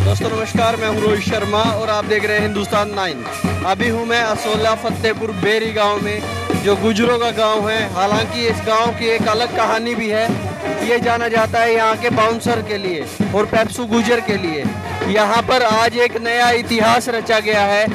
दोस्तों नमस्कार, मैं हूं रोहित शर्मा और आप देख रहे हैं हिंदुस्तान 9। अभी हूं मैं असोला फतेहपुर बेरी गांव में, जो गुजरों का गांव है। हालांकि इस गांव की एक अलग कहानी भी है। ये जाना जाता है यहाँ के बाउंसर के लिए और पेप्सू गुजर के लिए। यहाँ पर आज एक नया इतिहास रचा गया है।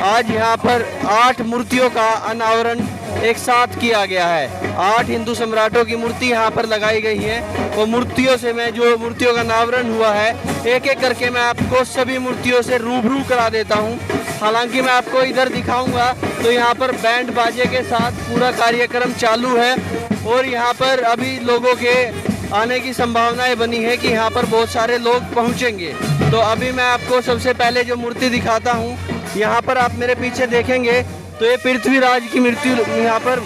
आज यहाँ पर 8 मूर्तियों का अनावरण एक साथ किया गया है। 8 हिंदू सम्राटों की मूर्ति यहाँ पर लगाई गई है और मूर्तियों से मैं जो मूर्तियों का अनावरण हुआ है, एक एक करके मैं आपको सभी मूर्तियों से रूबरू करा देता हूँ। हालांकि मैं आपको इधर दिखाऊंगा तो यहाँ पर बैंड बाजे के साथ पूरा कार्यक्रम चालू है और यहाँ पर अभी लोगों के आने की संभावनाएं बनी है कि यहाँ पर बहुत सारे लोग पहुँचेंगे। तो अभी मैं आपको सबसे पहले जो मूर्ति दिखाता हूँ, यहाँ पर आप मेरे पीछे देखेंगे तो ये पृथ्वीराज की मूर्ति यहाँ पर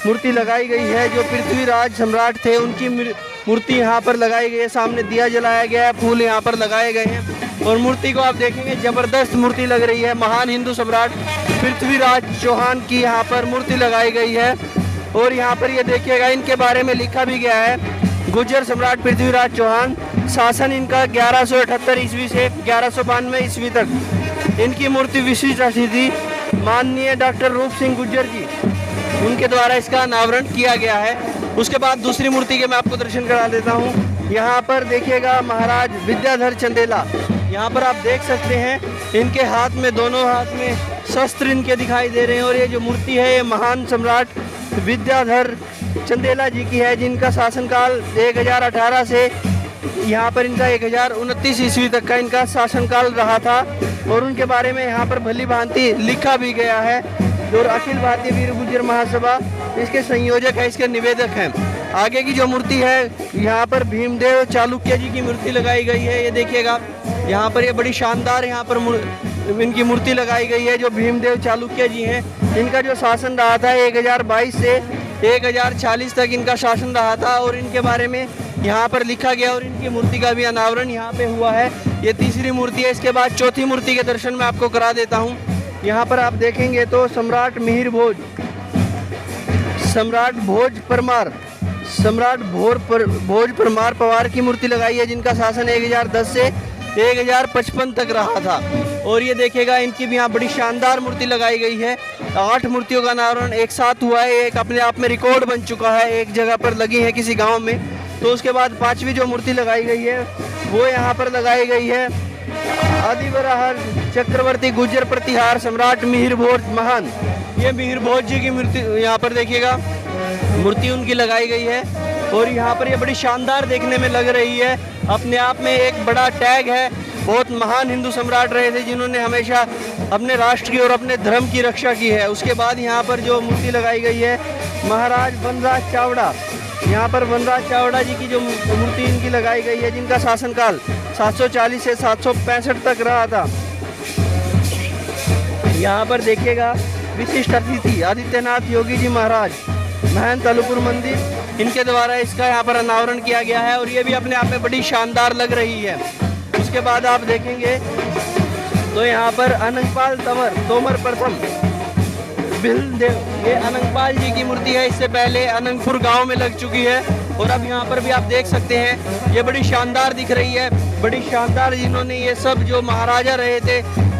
मूर्ति लगाई गई है। जो पृथ्वीराज सम्राट थे उनकी मूर्ति यहाँ पर लगाई गई है। सामने दिया जलाया गया है, फूल यहाँ पर लगाए गए हैं और मूर्ति को आप देखेंगे जबरदस्त मूर्ति लग रही है। महान हिंदू सम्राट पृथ्वीराज चौहान की यहाँ पर मूर्ति लगाई गई है और यहाँ पर ये देखिएगा, इनके बारे में लिखा भी गया है। गुर्जर सम्राट पृथ्वीराज चौहान, शासन इनका 1178 ईस्वी से 1192 ईस्वी तक। इनकी मूर्ति विशिष्ट थी। माननीय डॉक्टर रूप सिंह गुर्जर जी, उनके द्वारा इसका अनावरण किया गया है। उसके बाद दूसरी मूर्ति के मैं आपको दर्शन करा देता हूँ। यहाँ पर देखिएगा महाराज विद्याधर चंदेला, यहाँ पर आप देख सकते हैं इनके हाथ में, दोनों हाथ में शस्त्र इनके दिखाई दे रहे हैं। और ये जो मूर्ति है ये महान सम्राट विद्याधर चंदेला जी की है, जिनका शासनकाल 1018 से यहाँ पर इनका 1029 ईस्वी तक का इनका शासनकाल रहा था। और उनके बारे में यहाँ पर भली भांति लिखा भी गया है। और अखिल भारतीय वीर गुर्जर महासभा इसके संयोजक है, इसके निवेदक हैं। आगे की जो मूर्ति है यहाँ पर भीमदेव चालुक्य जी की मूर्ति लगाई गई है। ये देखिएगा, यहाँ पर ये बड़ी शानदार यहाँ पर इनकी मूर्ति लगाई गई है। जो भीमदेव चालुक्य जी हैं, इनका जो शासन रहा था 1022 से 1040 तक इनका शासन रहा था और इनके बारे में यहाँ पर लिखा गया और इनकी मूर्ति का भी अनावरण यहाँ पे हुआ है। ये तीसरी मूर्ति है। इसके बाद चौथी मूर्ति के दर्शन मैं आपको करा देता हूँ। यहाँ पर आप देखेंगे तो सम्राट मिहिर भोज, सम्राट भोज परमार, सम्राट भोज परमार पवार की मूर्ति लगाई है, जिनका शासन 1010 से 1055 तक रहा था। और ये देखिएगा, इनकी भी यहाँ बड़ी शानदार मूर्ति लगाई गई है। 8 मूर्तियों का अनावरण एक साथ हुआ है। एक अपने आप में रिकॉर्ड बन चुका है, एक जगह पर लगी है किसी गांव में। तो उसके बाद 5वीं जो मूर्ति लगाई गई है वो यहाँ पर लगाई गई है। आदिवराह चक्रवर्ती गुर्जर प्रतिहार सम्राट मिहिर भोज महान, ये मिहिर भोज जी की मूर्ति यहाँ पर देखिएगा, मूर्ति उनकी लगाई गई है। और यहाँ पर ये बड़ी शानदार देखने में लग रही है। अपने आप में एक बड़ा टैग है। बहुत महान हिंदू सम्राट रहे थे जिन्होंने हमेशा अपने राष्ट्र की और अपने धर्म की रक्षा की है। उसके बाद यहाँ पर जो मूर्ति लगाई गई है महाराज वनराज चावड़ा, यहाँ पर वनराज चावड़ा जी की जो मूर्ति इनकी लगाई गई है, जिनका शासनकाल 740 से 765 तक रहा था। यहाँ पर देखिएगा विशिष्ट अतिथि आदित्यनाथ योगी जी महाराज, महंत अलुपुर मंदिर, इनके द्वारा इसका यहाँ पर अनावरण किया गया है और ये भी अपने आप में बड़ी शानदार लग रही है। उसके बाद आप देखेंगे तो यहाँ पर अनंगपाल तोमर प्रथम बिलदेव, ये अनंगपाल जी की मूर्ति है। इससे पहले अनंगपुर गांव में लग चुकी है और अब यहाँ पर भी आप देख सकते हैं, ये बड़ी शानदार दिख रही है, बड़ी शानदार। जिन्होंने ये सब जो महाराजा रहे थे,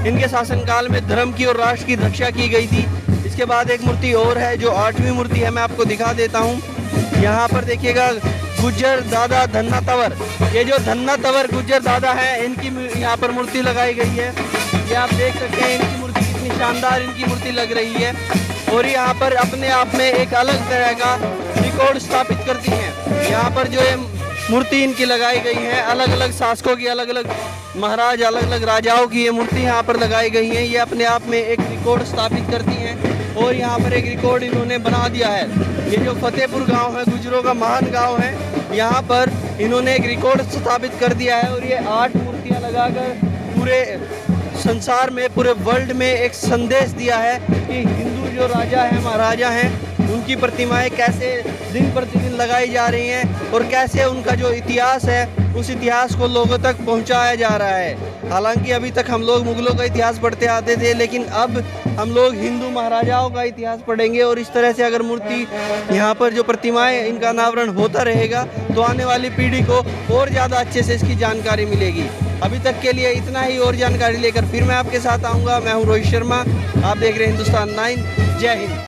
इनके शासनकाल में धर्म की और राष्ट्र की रक्षा की गई थी। इसके बाद एक मूर्ति और है जो 8वीं मूर्ति है, मैं आपको दिखा देता हूँ। यहाँ पर देखिएगा गुर्जर दादा धन्ना तंवर, ये जो धन्ना तंवर गुर्जर दादा है, इनकी यहाँ पर मूर्ति लगाई गई है। ये आप देख सकते हैं इनकी मूर्ति कितनी शानदार इनकी मूर्ति लग रही है और यहाँ पर अपने आप में एक अलग तरह का रिकॉर्ड स्थापित करती है। यहाँ पर जो ये मूर्ति इनकी लगाई गई है, अलग अलग शासकों की, अलग अलग महाराज, अलग अलग राजाओं की ये मूर्ति यहाँ पर लगाई गई है। ये अपने आप में एक रिकॉर्ड स्थापित करती हैं और यहाँ पर एक रिकॉर्ड इन्होंने बना दिया है। ये जो फतेहपुर गांव है, गुजरों का महान गांव है, यहाँ पर इन्होंने एक रिकॉर्ड स्थापित कर दिया है और ये 8 मूर्तियाँ लगाकर पूरे संसार में, पूरे वर्ल्ड में एक संदेश दिया है कि हिंदू जो राजा हैं, महाराजा हैं, उनकी प्रतिमाएं कैसे दिन प्रतिदिन लगाई जा रही हैं और कैसे उनका जो इतिहास है, उस इतिहास को लोगों तक पहुंचाया जा रहा है। हालांकि अभी तक हम लोग मुगलों का इतिहास पढ़ते आते थे, लेकिन अब हम लोग हिंदू महाराजाओं का इतिहास पढ़ेंगे। और इस तरह से अगर मूर्ति यहाँ पर जो प्रतिमाएं, इनका अनावरण होता रहेगा तो आने वाली पीढ़ी को और ज़्यादा अच्छे से इसकी जानकारी मिलेगी। अभी तक के लिए इतना ही, और जानकारी लेकर फिर मैं आपके साथ आऊँगा। मैं हूँ रोहित शर्मा, आप देख रहे हैं हिंदुस्तान 9। जय हिंद।